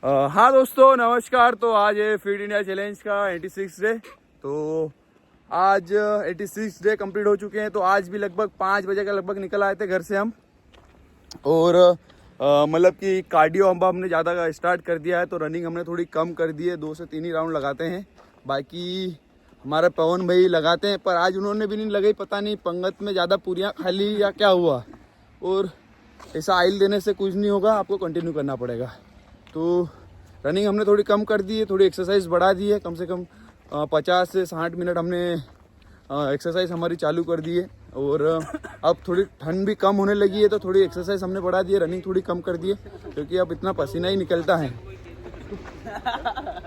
हाँ दोस्तों नमस्कार। तो आज है फिट इंडिया चैलेंज का 86 डे। तो आज 86 डे कंप्लीट हो चुके हैं। तो आज भी लगभग 5 बजे के लगभग निकल आए थे घर से हम। और मतलब कि कार्डियो हमने ज़्यादा स्टार्ट कर दिया है। तो रनिंग हमने थोड़ी कम कर दी है, 2 से 3 ही राउंड लगाते हैं। बाकी हमारे पवन भाई लगाते हैं, पर आज उन्होंने भी नहीं लगाई। पता नहीं पंगत में ज़्यादा पूरियाँ खा ली या क्या हुआ। और ऐसा आइल देने से कुछ नहीं होगा, आपको कंटिन्यू करना पड़ेगा। तो रनिंग हमने थोड़ी कम कर दी है, थोड़ी एक्सरसाइज बढ़ा दी है। कम से कम 50 से 60 मिनट हमने एक्सरसाइज हमारी चालू कर दी है। और अब थोड़ी ठंड भी कम होने लगी है, तो थोड़ी एक्सरसाइज हमने बढ़ा दी है, रनिंग थोड़ी कम कर दी है, क्योंकि अब इतना पसीना ही निकलता है।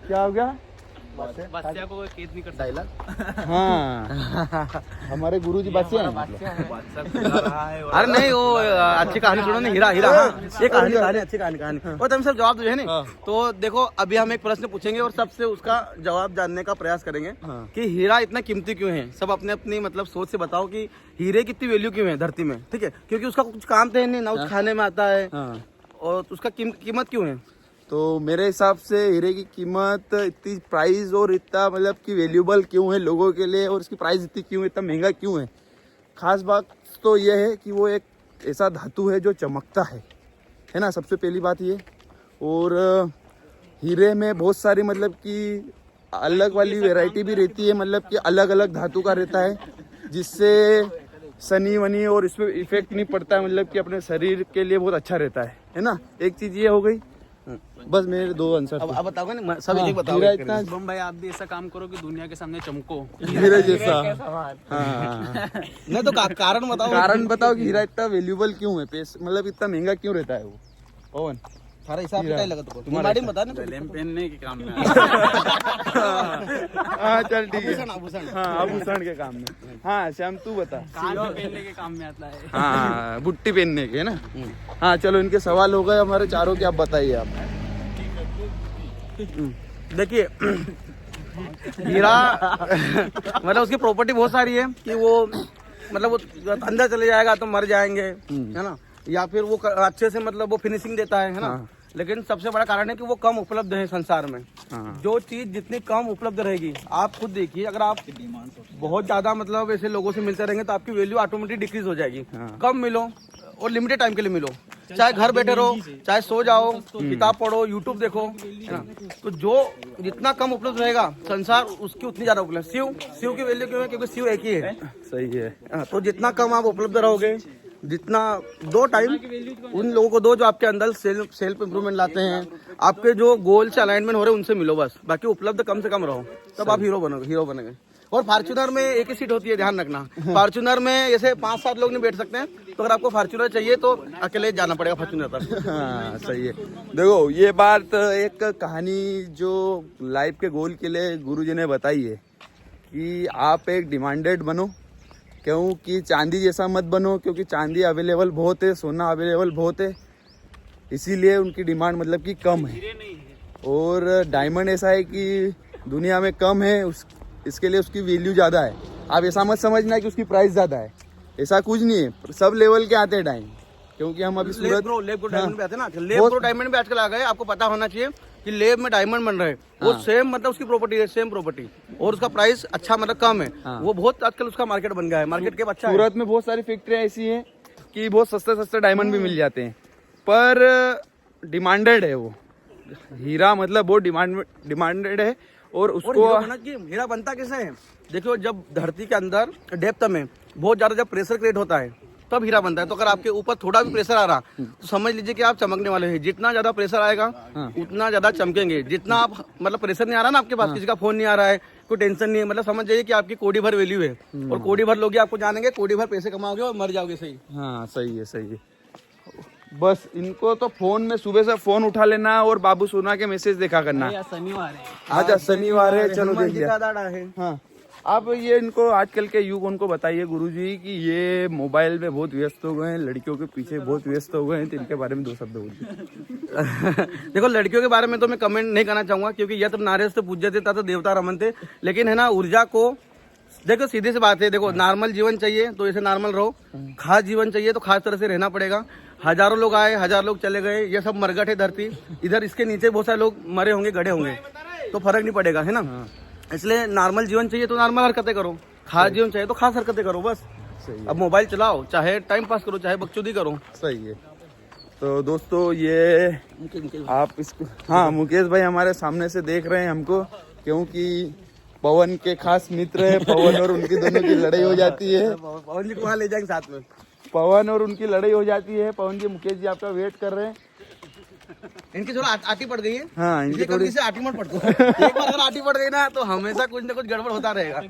क्या हो गया? बादशाह को कैद नहीं कर सकता। हाँ हमारे गुरुजी बादशाह हैं। अरे नहीं, वो अच्छी कहानी सुनो ना। हीरा ये कहानी अच्छी कहानी और तुम सब जवाब दो है नहीं। तो देखो अभी हम एक प्रश्न पूछेंगे और सबसे उसका जवाब जानने का प्रयास करेंगे कि हीरा इतना कीमती क्यों है। सब अपने अपनी मतलब सोच से बताओ कि हीरे की इतनी वैल्यू क्यों है धरती में। ठीक है, क्योंकि उसका कुछ काम तो है नहीं ना, उस खाने में आता है। और उसका कीमत क्यों है? तो मेरे हिसाब से हीरे की कीमत इतनी प्राइस और इतना मतलब कि वैल्यूबल क्यों है लोगों के लिए, और इसकी प्राइस इतनी क्यों है, इतना महंगा क्यों है। खास बात तो यह है कि वो एक ऐसा धातु है जो चमकता है ना, सबसे पहली बात ये। और हीरे में बहुत सारी मतलब कि अलग वाली वैरायटी भी रहती है, मतलब कि अलग अलग धातु का रहता है, जिससे सनी वनी और इस पर इफेक्ट नहीं पड़ता है। मतलब कि अपने शरीर के लिए बहुत अच्छा रहता है ना। एक चीज़ ये हो गई। बस मेरे 2 आंसर। अब बताओगे ना, सब एक बताओ। बम भाई आप भी ऐसा काम करो कि दुनिया के सामने चमको हीरे जैसा। नहीं तो कारण बताओ। कारण बताओ कि हीरा इतना वैल्यूबल क्यों है, मतलब इतना महंगा क्यों रहता है वो। पवन सारा हिसाब क्या लगा तुमको? तुम्हारी बता ना। लैंप पहनने के काम में हाँ चल ठीक है। हाँ आभूषण के काम में। हाँ श्याम तू बता। कान में पहनने के काम में आता है। हाँ बुट्टी पहनने के ना। हाँ चलो इनके सवाल हो गए हमारे चारों के, आप बताइए। आप देखिए हीरा मतलब उसकी प्रॉपर्टी बहुत सारी है कि वो मतलब वो अंदर चले जाएगा तो मर जाएंगे, है ना, या फिर वो अच्छे से मतलब वो फिनिशिंग देता है ना। लेकिन सबसे बड़ा कारण है कि वो कम उपलब्ध है संसार में। जो चीज जितनी कम उपलब्ध रहेगी, आप खुद देखिए, अगर आप बहुत ज्यादा मतलब ऐसे लोगों से मिलते रहेंगे तो आपकी वैल्यू ऑटोमेटिक डिक्रीज हो जाएगी। कम मिलो और लिमिटेड टाइम के लिए मिलो, चाहे घर बैठे रहो, चाहे सो जाओ, किताब पढ़ो, यूट्यूब देखो, है ना। तो जो जितना कम उपलब्ध रहेगा संसार, उसकी उतनी ज्यादा उपलब्ध। शिव की वैल्यू क्यों है? क्योंकि शिव एक ही है। सही है। तो जितना कम आप उपलब्ध रहोगे, जितना 2 टाइम उन लोगों को दो जो आपके अंदर सेल्फ इंप्रूवमेंट लाते हैं, आपके जो गोल से अलाइनमेंट हो रहे हैं उनसे मिलो बस। बाकी उपलब्ध कम से कम रहो, तब आप हीरो बनेंगे। और फॉर्च्यूनर में एक ही सीट होती है, ध्यान रखना। फॉर्च्यूनर में ऐसे 5-7 लोग नहीं बैठ सकते हैं, तो अगर आपको फॉर्च्यूनर चाहिए तो अकेले जाना पड़ेगा फॉर्च्यूनर तक। हाँ सही है। देखो ये बात एक कहानी जो लाइफ के गोल के लिए गुरुजी ने बताई है कि आप एक डिमांडेड बनो, क्योंकि चांदी जैसा मत बनो, क्योंकि चांदी अवेलेबल बहुत है, सोना अवेलेबल बहुत है, इसीलिए उनकी डिमांड मतलब कि कम है। और डायमंड ऐसा है कि दुनिया में कम है, इसके लिए उसकी वैल्यू ज़्यादा है। आप ऐसा मत समझना कि उसकी प्राइस ज़्यादा है, ऐसा कुछ नहीं है। सब लेवल के आते हैं डायमंड, क्योंकि हम अभी सूरत लेब डायमंड पे आते हैं ना। लेब प्रो डायमंड पे आजकल आ गए। आपको पता होना चाहिए कि लेब में डायमंड बन रहे हैं, वो सेम मतलब उसकी प्रॉपर्टी है, सेम प्रॉपर्टी, और उसका प्राइस अच्छा मतलब कम है। वो बहुत आजकल उसका मार्केट बन गया है, मार्केट के अच्छा। सूरत में बहुत सारी फैक्ट्रियाँ ऐसी हैं कि बहुत सस्ते डायमंड भी मिल जाते हैं, पर डिमांडेड है वो हीरा। मतलब बहुत डिमांडेड है। और उसको हीरा बनता कैसे है? देखो, जब धरती के अंदर डेप्थ में बहुत ज्यादा जब प्रेशर क्रिएट होता है तब हीरा बनता है। तो अगर आपके ऊपर थोड़ा भी प्रेशर आ रहा तो समझ लीजिए कि आप चमकने वाले हैं। जितना ज्यादा प्रेशर आएगा उतना ज्यादा चमकेंगे। जितना आप मतलब प्रेशर नहीं आ रहा ना आपके पास, किसी का फोन नहीं आ रहा है, कोई टेंशन नहीं है, मतलब समझ जाइए कि आपकी कोड़ी भर वैल्यू है। और कोड़ी भर लोग आपको जानेंगे, कोड़ी भर पैसे कमाओगे और मर जाओगे। सही। हाँ सही है। बस इनको तो फोन में सुबह से फोन उठा लेना और बाबू सोना के मैसेज देखा करना। शनिवार है, आज शनिवार है, चलो देख लिया। है। हाँ आप ये इनको आजकल के युग उनको बताइए गुरुजी कि ये मोबाइल में बहुत व्यस्त हो गए हैं, लड़कियों के पीछे बहुत व्यस्त हो गए हैं, तो इनके बारे में 2 शब्द बोलिए। देखो, लड़कियों के बारे में तो मैं कमेंट नहीं करना चाहूंगा, क्योंकि यत्र नार्यस्तु पूज्यते तत्र देवता रमन्ते। लेकिन है ना, ऊर्जा को देखो, सीधी सी बात है। देखो, नॉर्मल जीवन चाहिए तो ऐसे नॉर्मल रहो, खास जीवन चाहिए तो खास तरह से रहना पड़ेगा। हजारों लोग आए, 1000 लोग चले गए, ये सब मरघट है धरती। इधर इसके नीचे बहुत सारे लोग मरे होंगे, गड़े होंगे, तो फर्क नहीं पड़ेगा, है ना। इसलिए नॉर्मल जीवन चाहिए तो नॉर्मल हरकतें करो, खास जीवन चाहिए तो खास हरकतें करो बस। सही है, अब मोबाइल चलाओ, चाहे टाइम पास करो, चाहे बकचोदी करो। सही है। तो दोस्तों ये आप इसको, हाँ मुकेश भाई हमारे सामने से देख रहे हैं हमको, क्योंकि पवन के खास मित्र है। पवन और उनकी दोनों की लड़ाई हो जाती है। पवन जी को वहाँ ले जाएंगे साथ में। पवन और उनकी लड़ाई हो जाती है। पवन जी, मुकेश जी आपका वेट कर रहे हैं। इनकी थोड़ा आटी पड़ गई है। हाँ, इनकी ये थोड़ी कभी से आटी मत पड़ती। एक बार अगर आटी पड़ गई ना तो हमेशा कुछ ना कुछ गड़बड़ होता रहेगा।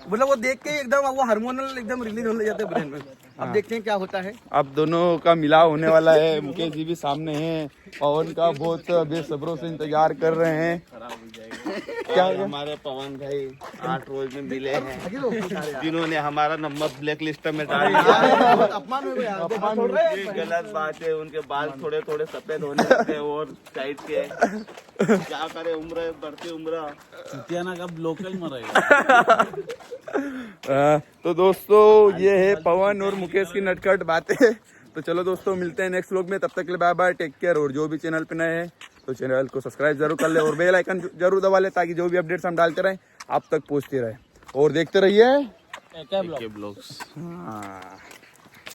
मतलब वो देख के एकदम वो हार्मोनल एकदम रिलीज होने जाते हैं ब्रेन में। अब देखते हैं क्या होता है। अब दोनों का मिलाव होने वाला है। मुकेश जी भी सामने हैं, पवन का बहुत बेसब्रों से इंतजार कर रहे हैं। क्या हमारे पवन भाई 8 रोज में मिले हैं, जिन्होंने हमारा नंबर ब्लैक लिस्ट में डाल दिया। बहुत अपमान हो गया। ये गलत बात है। उनके बाल थोड़े थोड़े सफेद होने लगे और साइड के, क्या करे, उम्र बढ़ती उम्र। चुतियाना कब लोकल में रहेगा। तो दोस्तों ये है पवन और मुकेश की नटखट बातें। तो चलो दोस्तों, मिलते हैं नेक्स्ट व्लॉग में। तब तक के लिए बाय बाय, टेक केयर। और जो भी चैनल पे नए हैं तो चैनल को सब्सक्राइब जरूर कर ले और बेल आइकन जरूर दबा ले, ताकि जो भी अपडेट्स हम डालते रहें आप तक पहुंचती रहे। और देखते रहिए क्या ब्लॉग्स। हाँ।